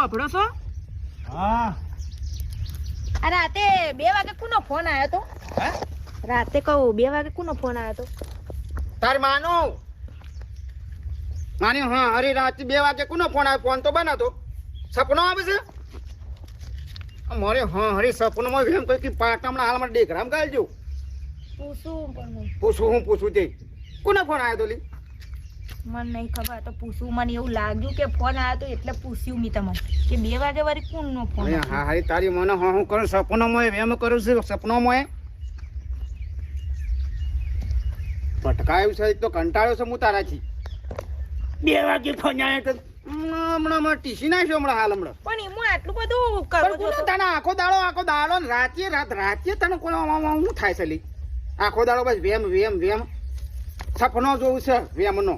વાપરો છો? હા આ રાતે 2 વાગે કોનો ફોન આવ્યો તો? હે રાતે કહું 2 વાગે કોનો ફોન આવ્યો તો? તાર માનો માની હા હરી રાત 2 વાગે કોનો ફોન આવ્યો? ફોન તો બનાતો સપનો આવે છે મારે. હા હરી સપનોમાં એમ કહ્યું કે પાટણમાં હાલમાં ડેકરામ ગાલજો. પૂછું પણ હું પૂછું તે કોનો ફોન આવ્યો તો લી? મને નહીં ખબર. તો પૂછું, મને એવું લાગ્યું કે ફોન આવ્યો તો એટલે પૂછ્યું મેં તમને કે 2 વાગે વળી કોણનો ફોન અરે આવ્યો? હા હરી તારી મને હા હું કરું સપનોમાં એમ કરું છું સપનોમાં ભટકાયું છે તો કંટાળ્યો છે હું તારાથી. 2 વાગે ફોન આવ્યો તો હમણાં ટીસી નાખ્યો હમણાં હાલ હમણાં. પણ એમાં આટલું બધું કરો છો તો? તને આખો દાડો ને રાતે તને શું થાય છે લી? આખો દાડો બસ વેમ સપનો જોવું છે વેમનો.